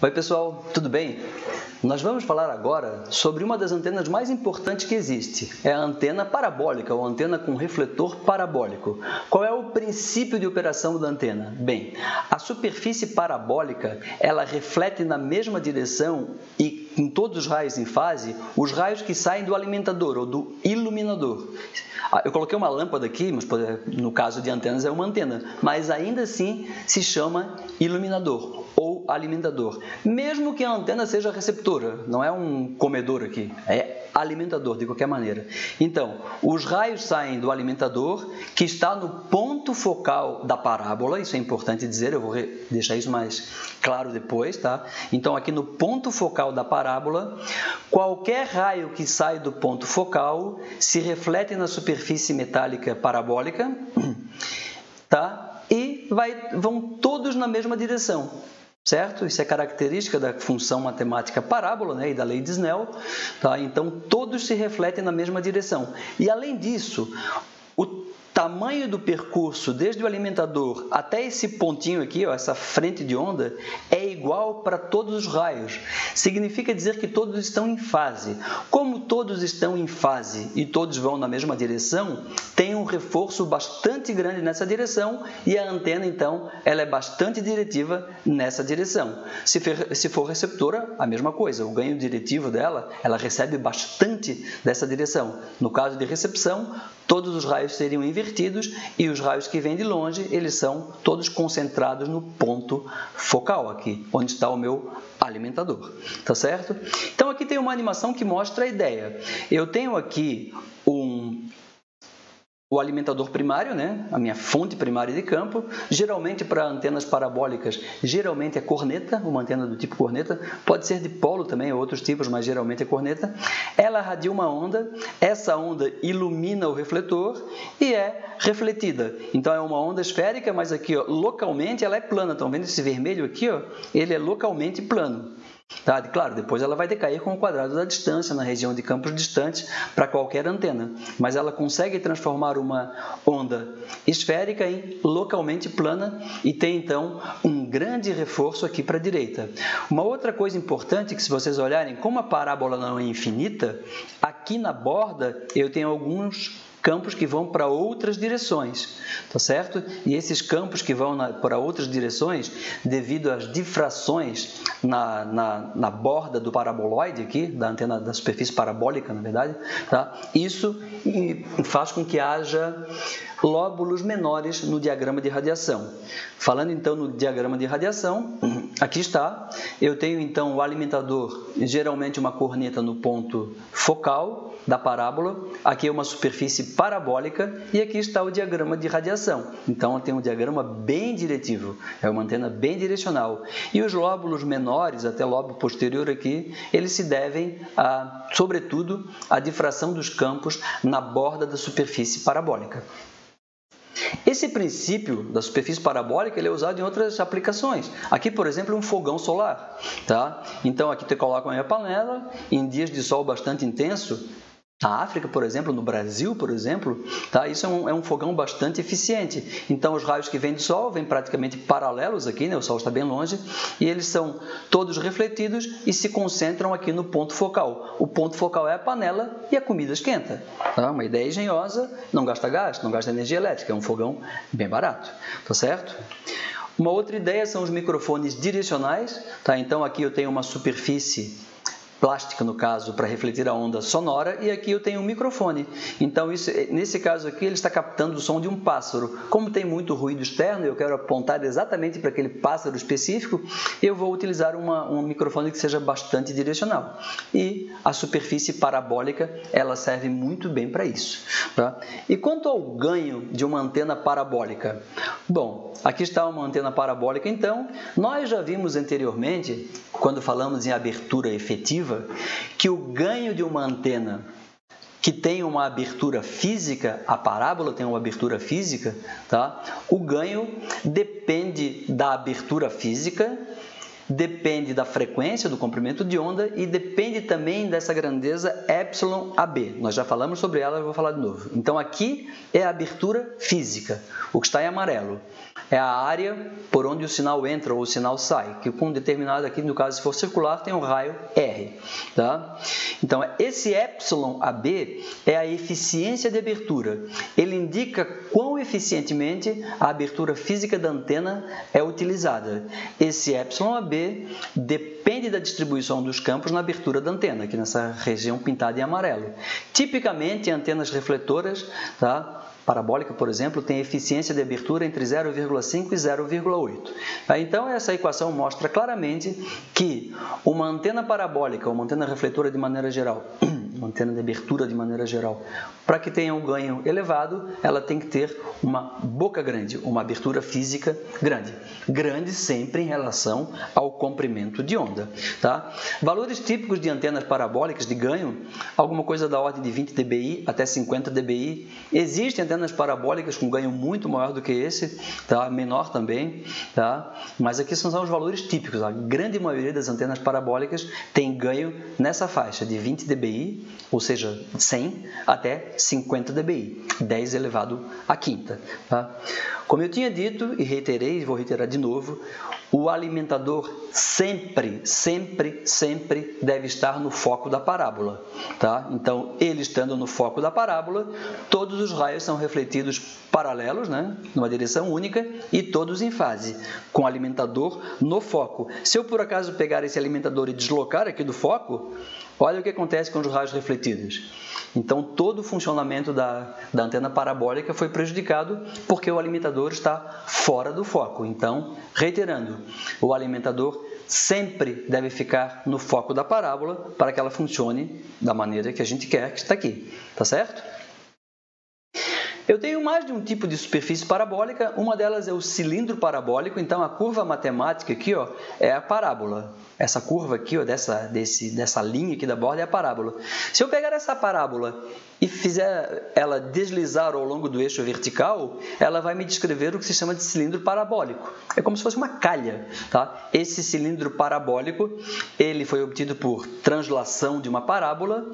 Oi pessoal, tudo bem? Nós vamos falar agora sobre uma das antenas mais importantes que existe. É a antena parabólica, ou antena com refletor parabólico. Qual é o princípio de operação da antena? Bem, a superfície parabólica, ela reflete na mesma direção e em todos os raios em fase, os raios que saem do alimentador ou do iluminador. Eu coloquei uma lâmpada aqui, mas no caso de antenas é uma antena, mas ainda assim se chama iluminador ou alimentador. Mesmo que a antena seja receptora, não é um comedor aqui, é alimentador de qualquer maneira. Então, os raios saem do alimentador, que está no ponto focal da parábola, isso é importante dizer, eu vou deixar isso mais claro depois, tá? Então, aqui no ponto focal da parábola, qualquer raio que sai do ponto focal se reflete na superfície metálica parabólica, tá? E vão todos na mesma direção. Certo? Isso é característica da função matemática parábola, né, e da lei de Snell. Tá? Então, todos se refletem na mesma direção. E, além disso, o tamanho do percurso, desde o alimentador até esse pontinho aqui, ó, essa frente de onda, é igual para todos os raios. Significa dizer que todos estão em fase. Como todos estão em fase e todos vão na mesma direção, tem um reforço bastante grande nessa direção e a antena, então, ela é bastante diretiva nessa direção. Se for receptora, a mesma coisa. O ganho diretivo dela, ela recebe bastante dessa direção. No caso de recepção, todos os raios seriam invertidos e os raios que vêm de longe, eles são todos concentrados no ponto focal aqui, onde está o meu alimentador, tá certo? Então, aqui tem uma animação que mostra a ideia. Eu tenho aqui o alimentador primário, né? A minha fonte primária de campo, geralmente para antenas parabólicas, geralmente é corneta, uma antena do tipo corneta, pode ser de polo também, outros tipos, mas geralmente é corneta. Ela radia uma onda, essa onda ilumina o refletor e é refletida. Então é uma onda esférica, mas aqui, ó, localmente ela é plana. Estão vendo esse vermelho aqui? Ó? Ele é localmente plano. Tá? Claro, depois ela vai decair com o quadrado da distância na região de campos distantes para qualquer antena, mas ela consegue transformar uma onda esférica em localmente plana e tem então um grande reforço aqui para a direita. Uma outra coisa importante que, se vocês olharem, como a parábola não é infinita, aqui na borda eu tenho alguns campos que vão para outras direções, tá certo? E esses campos que vão para outras direções, devido às difrações na borda do paraboloide aqui, da antena da superfície parabólica, na verdade, tá? Isso faz com que haja lóbulos menores no diagrama de radiação. Falando então no diagrama de radiação, aqui está, eu tenho então o alimentador, geralmente uma corneta no ponto focal da parábola, aqui é uma superfície parabólica e aqui está o diagrama de radiação. Então, eu tenho um diagrama bem diretivo, é uma antena bem direcional. E os lóbulos menores, até o lobo posterior aqui, eles se devem, sobretudo, à difração dos campos na borda da superfície parabólica. Esse princípio da superfície parabólica ele é usado em outras aplicações. Aqui, por exemplo, um fogão solar. Tá? Então, aqui você coloca a minha panela, em dias de sol bastante intenso, na África, por exemplo, no Brasil, por exemplo, tá? Isso é um fogão bastante eficiente. Então, os raios que vêm do Sol vêm praticamente paralelos aqui, né? O Sol está bem longe, e eles são todos refletidos e se concentram aqui no ponto focal. O ponto focal é a panela e a comida esquenta. Tá? Uma ideia engenhosa, não gasta gás, não gasta energia elétrica, é um fogão bem barato, tá certo? Uma outra ideia são os microfones direcionais. Tá? Então, aqui eu tenho uma superfície plástica, no caso, para refletir a onda sonora, e aqui eu tenho um microfone. Então, nesse caso aqui, ele está captando o som de um pássaro. Como tem muito ruído externo, eu quero apontar exatamente para aquele pássaro específico, eu vou utilizar um microfone que seja bastante direcional. E a superfície parabólica, ela serve muito bem para isso. Tá? E quanto ao ganho de uma antena parabólica? Bom, aqui está uma antena parabólica, então, nós já vimos anteriormente, quando falamos em abertura efetiva, que o ganho de uma antena que tem uma abertura física, a parábola tem uma abertura física, tá? O ganho depende da abertura física depende da frequência do comprimento de onda e depende também dessa grandeza εAB. Nós já falamos sobre ela, eu vou falar de novo. Então, aqui é a abertura física, o que está em amarelo. É a área por onde o sinal entra ou o sinal sai, que com determinado aqui, no caso, se for circular, tem um raio R. Tá? Então, esse εAB é a eficiência de abertura. Ele indica quão eficientemente a abertura física da antena é utilizada. Esse εAB depende da distribuição dos campos na abertura da antena, aqui nessa região pintada em amarelo. Tipicamente, antenas refletoras, tá? Parabólica, por exemplo, tem eficiência de abertura entre 0,5 e 0,8. Então, essa equação mostra claramente que uma antena parabólica, uma antena refletora de maneira geral, uma antena de abertura de maneira geral, para que tenha um ganho elevado, ela tem que ter uma boca grande, uma abertura física grande. Grande sempre em relação ao comprimento de onda. Tá? Valores típicos de antenas parabólicas de ganho, alguma coisa da ordem de 20 dBi até 50 dBi. Existem antenas parabólicas com ganho muito maior do que esse, tá? Menor também, tá? Mas aqui são os valores típicos. A grande maioria das antenas parabólicas tem ganho nessa faixa de 20 dBi, ou seja, 100 até 50 dBi, 10 elevado à quinta. Tá? Como eu tinha dito e reiterei, vou reiterar de novo, o alimentador sempre deve estar no foco da parábola. Tá? Então, ele estando no foco da parábola, todos os raios são refletidos paralelos, né? Numa direção única, e todos em fase, com o alimentador no foco. Se eu, por acaso, pegar esse alimentador e deslocar aqui do foco, olha o que acontece com os raios refletidos. Então, todo o funcionamento da antena parabólica foi prejudicado porque o alimentador está fora do foco. Então, reiterando, o alimentador sempre deve ficar no foco da parábola para que ela funcione da maneira que a gente quer, que está aqui. Tá certo? Eu tenho mais de um tipo de superfície parabólica, uma delas é o cilindro parabólico, então a curva matemática aqui, ó, é a parábola. Essa curva aqui, ó, dessa linha aqui da borda é a parábola. Se eu pegar essa parábola e fizer ela deslizar ao longo do eixo vertical, ela vai me descrever o que se chama de cilindro parabólico. É como se fosse uma calha. Tá? Esse cilindro parabólico, ele foi obtido por translação de uma parábola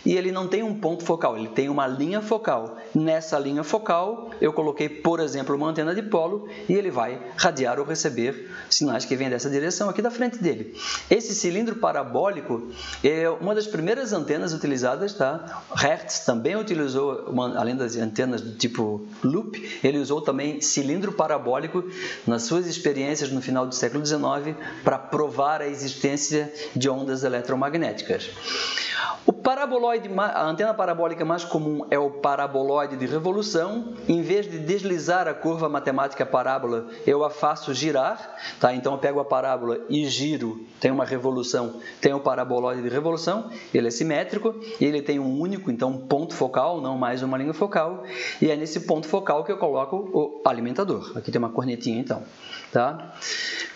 e ele não tem um ponto focal, ele tem uma linha focal. Nessa linha focal, eu coloquei, por exemplo, uma antena de polo e ele vai radiar ou receber sinais que vêm dessa direção aqui da frente dele. Esse cilindro parabólico é uma das primeiras antenas utilizadas, tá? Hertz também utilizou, além das antenas do tipo loop, ele usou também cilindro parabólico nas suas experiências no final do século XIX para provar a existência de ondas eletromagnéticas. A antena parabólica mais comum é o paraboloide de revolução. Em vez de deslizar a curva matemática parábola, eu a faço girar. Tá? Então, eu pego a parábola e giro, tem uma revolução, tem o paraboloide de revolução, ele é simétrico, ele tem um único, então, um ponto focal, não mais uma linha focal, e é nesse ponto focal que eu coloco o alimentador. Aqui tem uma cornetinha, então. Tá?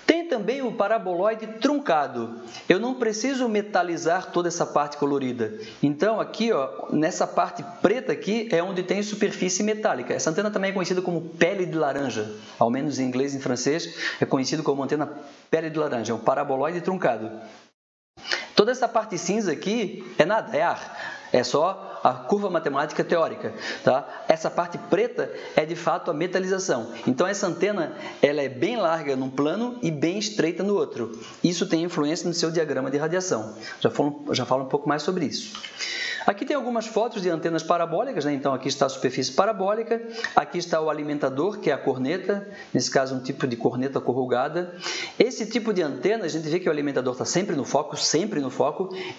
Tem também o paraboloide truncado. Eu não preciso metalizar toda essa parte colorida. Então, aqui, ó, nessa parte preta aqui, é onde tem superfície metálica. Essa antena também é conhecida como pele de laranja. Ao menos em inglês e em francês, é conhecido como antena pele de laranja. É um paraboloide truncado. Toda essa parte cinza aqui é nada, é ar. É só a curva matemática teórica. Tá? Essa parte preta é, de fato, a metalização. Então, essa antena ela é bem larga num plano e bem estreita no outro. Isso tem influência no seu diagrama de radiação. Já falo um pouco mais sobre isso. Aqui tem algumas fotos de antenas parabólicas, né? Então aqui está a superfície parabólica, aqui está o alimentador, que é a corneta, nesse caso um tipo de corneta corrugada. Esse tipo de antena, a gente vê que o alimentador está sempre no foco,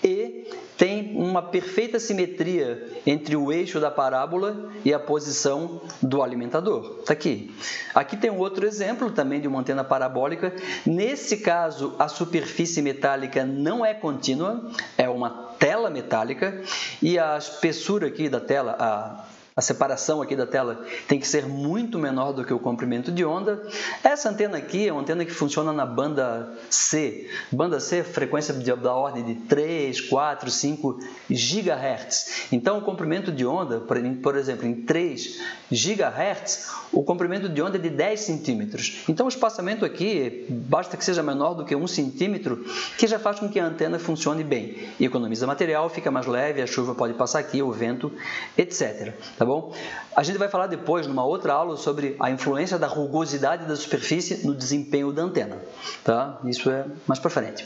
e tem uma perfeita simetria entre o eixo da parábola e a posição do alimentador. Está aqui. Aqui tem um outro exemplo também de uma antena parabólica. Nesse caso, a superfície metálica não é contínua, é uma tela metálica, e a espessura aqui da tela, a separação aqui da tela tem que ser muito menor do que o comprimento de onda. Essa antena aqui é uma antena que funciona na banda C. Banda C, frequência da ordem de 3, 4, 5 GHz. Então, o comprimento de onda, por exemplo, em 3 GHz, o comprimento de onda é de 10 centímetros. Então, o espaçamento aqui, basta que seja menor do que 1 centímetro, que já faz com que a antena funcione bem. E economiza material, fica mais leve, a chuva pode passar aqui, o vento, etc. Tá bom? A gente vai falar depois, numa outra aula, sobre a influência da rugosidade da superfície no desempenho da antena. Tá? Isso é mais para frente.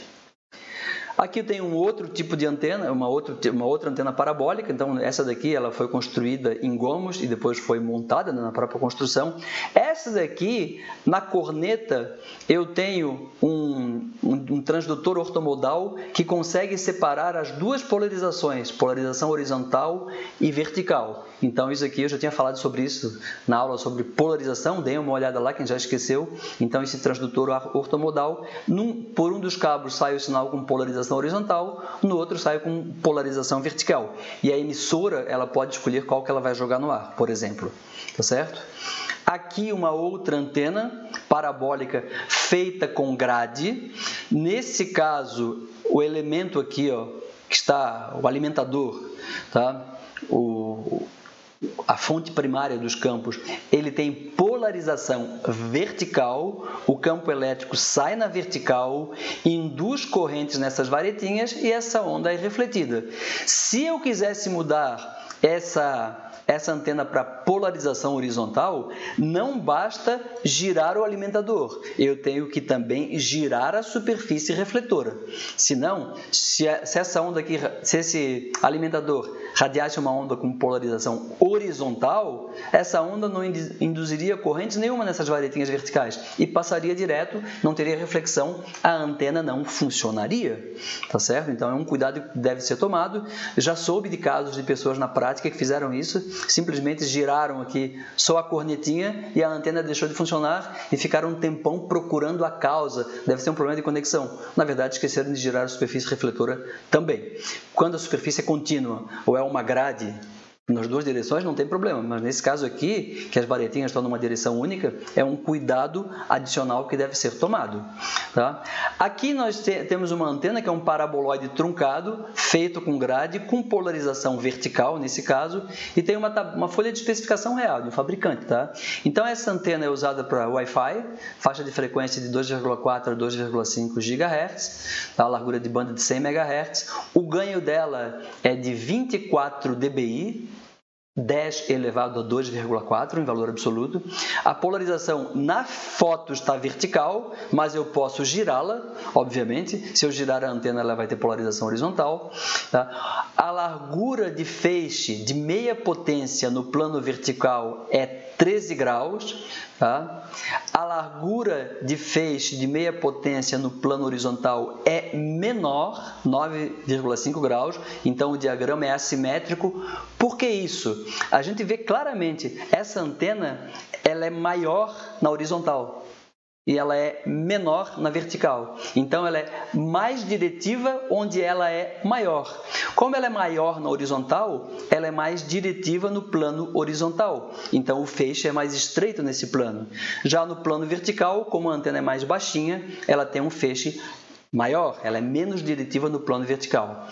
Aqui eu tenho um outro tipo de antena, uma outra antena parabólica. Então, essa daqui ela foi construída em gomos e depois foi montada na própria construção. Essa daqui, na corneta, eu tenho um transdutor ortomodal que consegue separar as duas polarizações, polarização horizontal e vertical. Então, isso aqui eu já tinha falado sobre isso na aula sobre polarização, dê uma olhada lá, quem já esqueceu. Então, esse transdutor ortomodal, por um dos cabos sai o sinal com polarização horizontal, no outro sai com polarização vertical. E a emissora, ela pode escolher qual que ela vai jogar no ar, por exemplo. Tá certo? Aqui uma outra antena parabólica feita com grade. Nesse caso, o elemento aqui, ó, que está o alimentador, tá? A fonte primária dos campos, ele tem polarização vertical, o campo elétrico sai na vertical, induz correntes nessas varetinhas e essa onda é refletida. Se eu quisesse mudar essa antena para polarização horizontal, não basta girar o alimentador, eu tenho que também girar a superfície refletora. Senão, se essa onda aqui, se esse alimentador radiasse uma onda com polarização horizontal, essa onda não induziria correntes nenhuma nessas varetinhas verticais e passaria direto, não teria reflexão, a antena não funcionaria, tá certo? Então é um cuidado que deve ser tomado. Já soube de casos de pessoas na prática que fizeram isso, simplesmente giraram aqui só a cornetinha e a antena deixou de funcionar e ficaram um tempão procurando a causa. Deve ser um problema de conexão. Na verdade, esqueceram de girar a superfície refletora também. Quando a superfície é contínua ou é uma grade nas duas direções, não tem problema, mas nesse caso aqui, que as varetinhas estão numa direção única, é um cuidado adicional que deve ser tomado. Tá? Aqui nós temos uma antena que é um paraboloide truncado, feito com grade, com polarização vertical, nesse caso, e tem uma folha de especificação real do fabricante. Tá? Então, essa antena é usada para Wi-Fi, faixa de frequência de 2,4 a 2,5 GHz, tá? A largura de banda de 100 MHz, o ganho dela é de 24 dBi, 10 elevado a 2,4 em valor absoluto. A polarização na foto está vertical, mas eu posso girá-la, obviamente. Se eu girar a antena, ela vai ter polarização horizontal. Tá? A largura de feixe de meia potência no plano vertical é 13 graus. Tá? A largura de feixe de meia potência no plano horizontal é menor, 9,5 graus, então o diagrama é assimétrico. Por que isso? A gente vê claramente, essa antena ela é maior na horizontal e ela é menor na vertical. Então, ela é mais diretiva onde ela é maior. Como ela é maior na horizontal, ela é mais diretiva no plano horizontal. Então, o feixe é mais estreito nesse plano. Já no plano vertical, como a antena é mais baixinha, ela tem um feixe maior, ela é menos diretiva no plano vertical.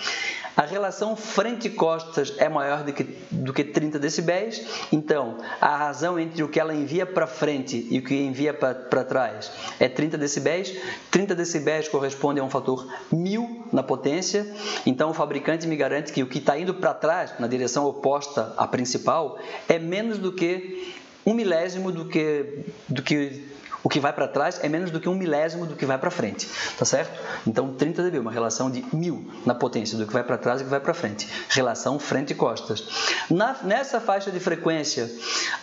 A relação frente-costas é maior do que 30 decibéis, então a razão entre o que ela envia para frente e o que envia para trás é 30 decibéis. 30 decibéis corresponde a um fator 1000 na potência, então o fabricante me garante que o que está indo para trás, na direção oposta à principal, é menos do que 1 milésimo do que o que vai para trás é menos do que 1 milésimo do que vai para frente, tá certo? Então, 30 dB, uma relação de 1000 na potência do que vai para trás e do que vai para frente. Relação frente e costas. Nessa faixa de frequência,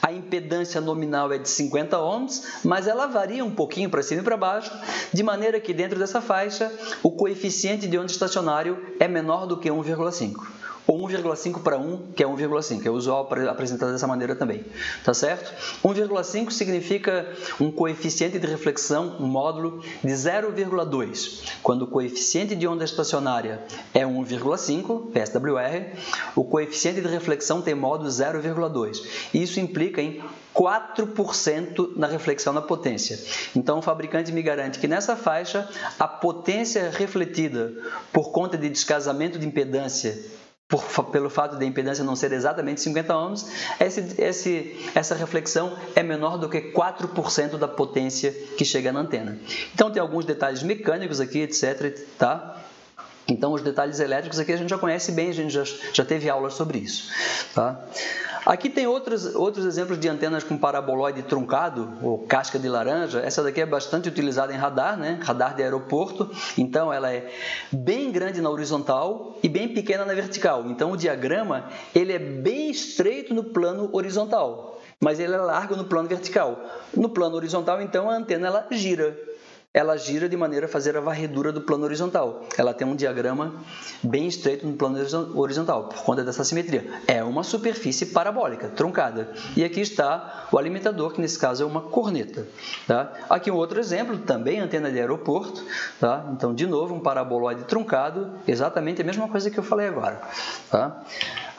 a impedância nominal é de 50 ohms, mas ela varia um pouquinho para cima e para baixo, de maneira que dentro dessa faixa, o coeficiente de onda estacionário é menor do que 1,5. ou 1,5 para 1, que é 1,5. É usual apresentado dessa maneira também, tá certo? 1,5 significa um coeficiente de reflexão, um módulo de 0,2. Quando o coeficiente de onda estacionária é 1,5, PSWR, o coeficiente de reflexão tem módulo 0,2. Isso implica em 4% na reflexão na potência. Então, o fabricante me garante que nessa faixa, a potência refletida por conta de descasamento de impedância, pelo fato de a impedância não ser exatamente 50 ohms, essa reflexão é menor do que 4% da potência que chega na antena. Então, tem alguns detalhes mecânicos aqui, etc. Tá? Então, os detalhes elétricos aqui a gente já conhece bem, a gente já teve aulas sobre isso. Tá? Aqui tem outros exemplos de antenas com paraboloide truncado, ou casca de laranja. Essa daqui é bastante utilizada em radar, né? Radar de aeroporto. Então, ela é bem grande na horizontal e bem pequena na vertical. Então, o diagrama ele é bem estreito no plano horizontal, mas ele é largo no plano vertical. No plano horizontal, então, a antena ela gira. Ela gira de maneira a fazer a varredura do plano horizontal. Ela tem um diagrama bem estreito no plano horizontal, por conta dessa simetria. É uma superfície parabólica, truncada. E aqui está o alimentador, que nesse caso é uma corneta. Tá? Aqui um outro exemplo, também antena de aeroporto. Tá? Então, de novo, um paraboloide truncado, exatamente a mesma coisa que eu falei agora. Tá?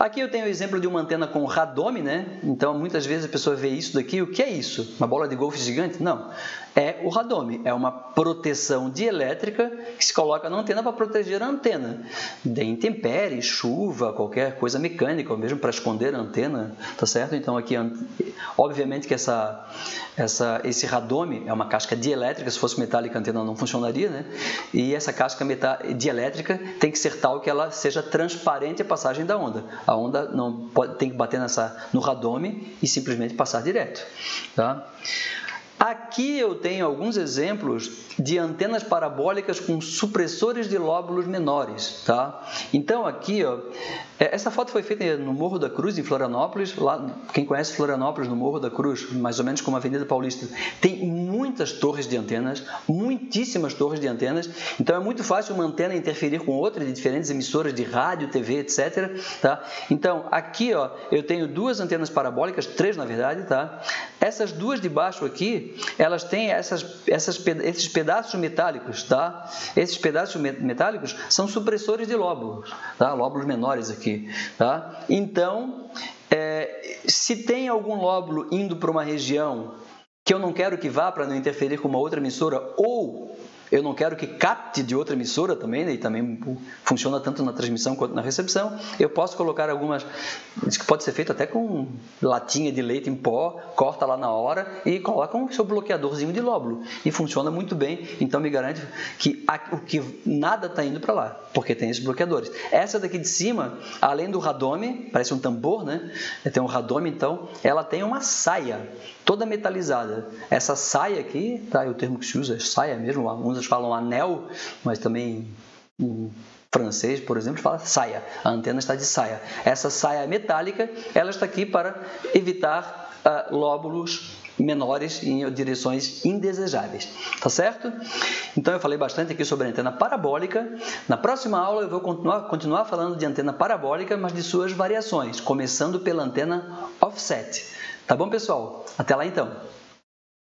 Aqui eu tenho o exemplo de uma antena com radome, né? Então, muitas vezes a pessoa vê isso daqui, o que é isso? Uma bola de golfe gigante? Não. É o radome, é uma proteção dielétrica que se coloca na antena para proteger a antena de intempéries, chuva, qualquer coisa mecânica, ou mesmo para esconder a antena, tá certo? Então, aqui, obviamente que esse radome é uma casca dielétrica, se fosse metálica a antena não funcionaria, né? E essa casca dielétrica tem que ser tal que ela seja transparente à passagem da onda. A onda não tem que bater no radome e simplesmente passar direto. Tá? Aqui eu tenho alguns exemplos de antenas parabólicas com supressores de lóbulos menores. Tá? Então, aqui, ó, essa foto foi feita no Morro da Cruz, em Florianópolis. Lá, quem conhece Florianópolis, no Morro da Cruz, mais ou menos como a Avenida Paulista, tem muitas torres de antenas, muitíssimas torres de antenas. Então, é muito fácil uma antena interferir com outra de diferentes emissoras de rádio, TV, etc. Tá? Então, aqui ó, eu tenho duas antenas parabólicas, três na verdade. Tá? Essas duas de baixo aqui, elas têm esses pedaços metálicos. Tá? Esses pedaços metálicos são supressores de lóbulos, tá? Lóbulos menores aqui. Tá? Então, se tem algum lóbulo indo para uma região que eu não quero que vá para não interferir com uma outra emissora, ou eu não quero que capte de outra emissora também, né? E também funciona tanto na transmissão quanto na recepção, eu posso colocar algumas, diz que pode ser feito até com latinha de leite em pó, corta lá na hora e coloca um seu bloqueadorzinho de lóbulo. E funciona muito bem, então me garante que nada está indo para lá, porque tem esses bloqueadores. Essa daqui de cima, além do radome, parece um tambor, né? Tem um radome, então, ela tem uma saia toda metalizada. Essa saia aqui, tá? É o termo que se usa, é saia mesmo, uns falam anel, mas também em francês, por exemplo, fala saia. A antena está de saia. Essa saia metálica, ela está aqui para evitar lóbulos menores em direções indesejáveis, tá certo? Então eu falei bastante aqui sobre a antena parabólica. Na próxima aula eu vou continuar falando de antena parabólica, mas de suas variações, começando pela antena offset. Tá bom, pessoal? Até lá então!